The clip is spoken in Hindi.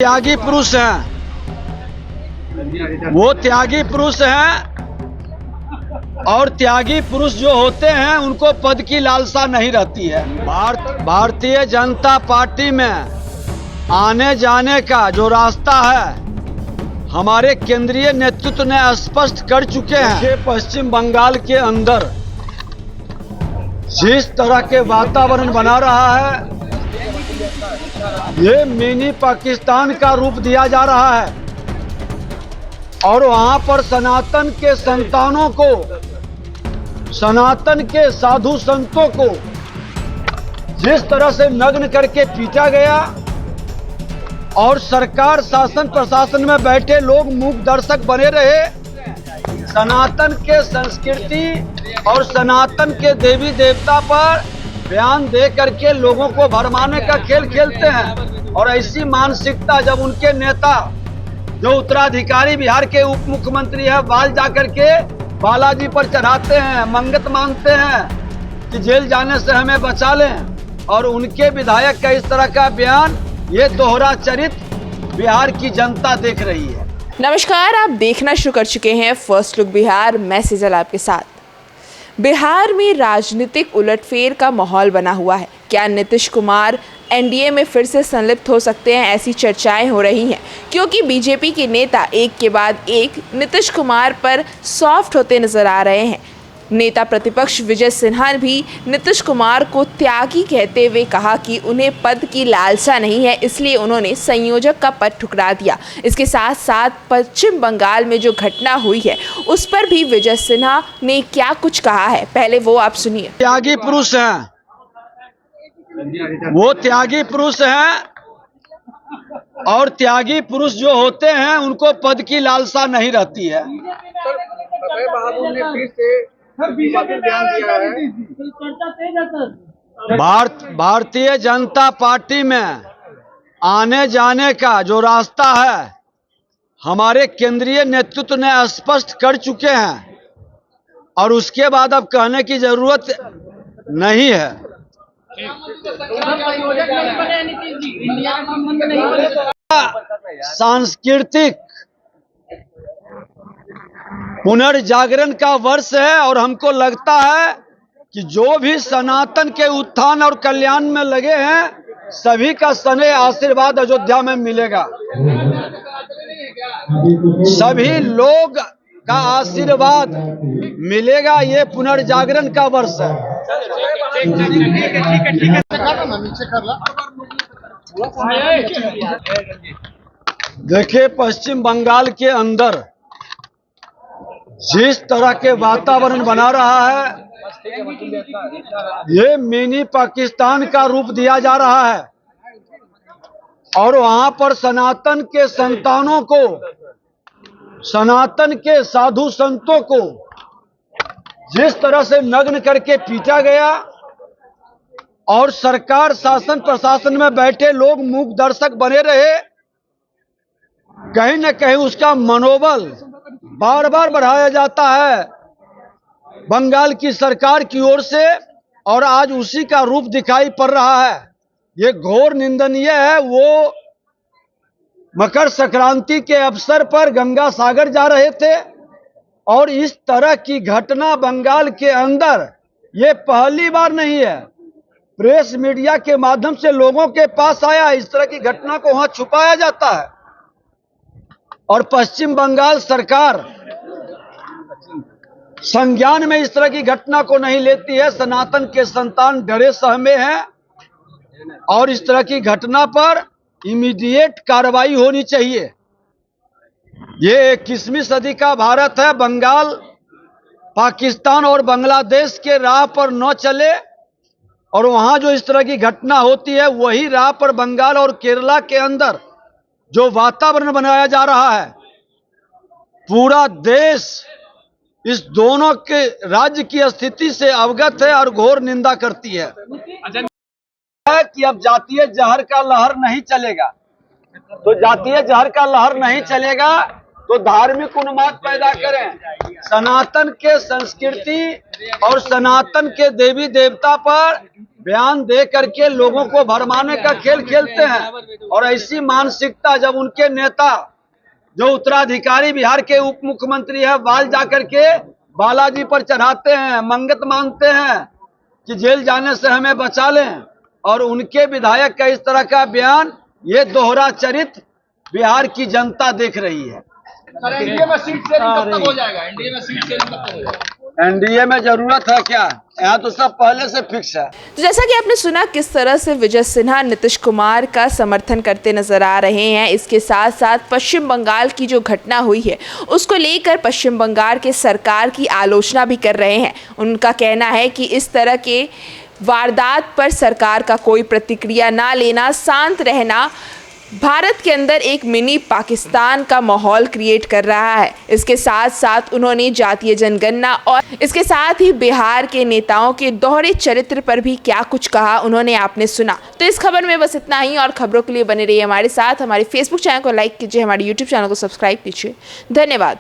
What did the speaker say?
त्यागी पुरुष हैं, वो त्यागी पुरुष हैं। और त्यागी पुरुष जो होते हैं उनको पद की लालसा नहीं रहती है। भारतीय जनता पार्टी में आने जाने का जो रास्ता है हमारे केंद्रीय नेतृत्व ने स्पष्ट कर चुके हैं कि पश्चिम बंगाल के अंदर जिस तरह के वातावरण बना रहा है ये मिनी पाकिस्तान का रूप दिया जा रहा है। और वहां पर सनातन के संतानों को, सनातन के साधु संतों को जिस तरह से नग्न करके पीटा गया और सरकार शासन प्रशासन में बैठे लोग मूक दर्शक बने रहे, सनातन के संस्कृति और सनातन के देवी देवता पर बयान दे करके लोगों को भरमाने का खेल खेलते हैं। और ऐसी मानसिकता जब उनके नेता जो उत्तराधिकारी बिहार के उप मुख्यमंत्री है बाल जाकर के बालाजी पर चढ़ाते हैं, मंगत मांगते हैं कि जेल जाने से हमें बचा लें, और उनके विधायक का इस तरह का बयान, ये दोहरा चरित्र बिहार की जनता देख रही है। नमस्कार, आप देखना शुरू कर चुके हैं फर्स्ट लुक बिहार। मैं सिजल आपके साथ। बिहार में राजनीतिक उलटफेर का माहौल बना हुआ है। क्या नीतीश कुमार एनडीए में फिर से संलिप्त हो सकते हैं, ऐसी चर्चाएं हो रही हैं, क्योंकि बीजेपी के नेता एक के बाद एक नीतीश कुमार पर सॉफ्ट होते नजर आ रहे हैं। नेता प्रतिपक्ष विजय सिन्हा ने भी नीतीश कुमार को त्यागी कहते हुए कहा कि उन्हें पद की लालसा नहीं है, इसलिए उन्होंने संयोजक का पद ठुकरा दिया। इसके साथ साथ पश्चिम बंगाल में जो घटना हुई है उस पर भी विजय सिन्हा ने क्या कुछ कहा है, पहले वो आप सुनिए। त्यागी पुरुष हैं, वो त्यागी पुरुष हैं। और त्यागी पुरुष जो होते हैं उनको पद की लालसा नहीं रहती है। भारतीय जनता पार्टी में आने जाने का जो रास्ता है हमारे केंद्रीय नेतृत्व ने स्पष्ट कर चुके हैं, और उसके बाद अब कहने की जरूरत नहीं है। सांस्कृतिक पुनर्जागरण का वर्ष है, और हमको लगता है कि जो भी सनातन के उत्थान और कल्याण में लगे हैं सभी का स्नेह आशीर्वाद अयोध्या में मिलेगा। सभी लोग का आशीर्वाद मिलेगा। ये पुनर्जागरण का वर्ष है। देखिए, पश्चिम बंगाल के अंदर जिस तरह के वातावरण बना रहा है ये मिनी पाकिस्तान का रूप दिया जा रहा है। और वहां पर सनातन के संतानों को, सनातन के साधु संतों को जिस तरह से नग्न करके पीटा गया और सरकार शासन प्रशासन में बैठे लोग मूक दर्शक बने रहे, कहीं न कहीं उसका मनोबल बार बार बढ़ाया जाता है बंगाल की सरकार की ओर से, और आज उसी का रूप दिखाई पड़ रहा है। ये घोर निंदनीय है। वो मकर संक्रांति के अवसर पर गंगा सागर जा रहे थे और इस तरह की घटना बंगाल के अंदर ये पहली बार नहीं है। प्रेस मीडिया के माध्यम से लोगों के पास आया, इस तरह की घटना को वहां छुपाया जाता है। और पश्चिम बंगाल सरकार संज्ञान में इस तरह की घटना को नहीं लेती है। सनातन के संतान डरे सहमे हैं, और इस तरह की घटना पर इमीडिएट कार्रवाई होनी चाहिए। ये 21वीं सदी का भारत है। बंगाल पाकिस्तान और बांग्लादेश के राह पर न चले, और वहां जो इस तरह की घटना होती है वही राह पर बंगाल और केरला के अंदर जो वातावरण बनाया जा रहा है, पूरा देश इस दोनों के राज्य की स्थिति से अवगत है और घोर निंदा करती है कि अब जातीय जहर का लहर नहीं चलेगा। तो जातीय जहर का लहर नहीं चलेगा तो धार्मिक उन्माद पैदा करें। सनातन के संस्कृति और सनातन के देवी देवता पर बयान दे करके लोगों को भरमाने का खेल खेलते हैं। और ऐसी मानसिकता जब उनके नेता जो उत्तराधिकारी बिहार के उप मुख्यमंत्री है बाल जाकर के बालाजी पर चढ़ाते हैं, मंगत मांगते हैं कि जेल जाने से हमें बचा लें, और उनके विधायक का इस तरह का बयान, ये दोहरा चरित्र बिहार की जनता देख रही है। सर एनडीए में सीट शेयरिंग कब तक हो जाएगा? एनडीए में सीट शेयरिंग कब तक हो जाएगा? एनडीए में जरूरत है क्या? यहाँ तो सब पहले से फिक्स है। तो जैसा कि आपने सुना किस तरह से विजय सिन्हा नीतीश कुमार का समर्थन करते नजर आ रहे हैं। इसके साथ साथ पश्चिम बंगाल की जो घटना हुई है उसको लेकर पश्चिम बंगाल के सरकार की आलोचना भी कर रहे हैं। उनका कहना है कि इस तरह के वारदात पर सरकार का कोई प्रतिक्रिया ना लेना, शांत रहना भारत के अंदर एक मिनी पाकिस्तान का माहौल क्रिएट कर रहा है। इसके साथ साथ उन्होंने जातीय जनगणना और इसके साथ ही बिहार के नेताओं के दोहरे चरित्र पर भी क्या कुछ कहा उन्होंने, आपने सुना। तो इस खबर में बस इतना ही, और खबरों के लिए बने रहिए हमारे साथ। हमारे फेसबुक चैनल को लाइक कीजिए, हमारे यूट्यूब चैनल को सब्सक्राइब कीजिए। धन्यवाद।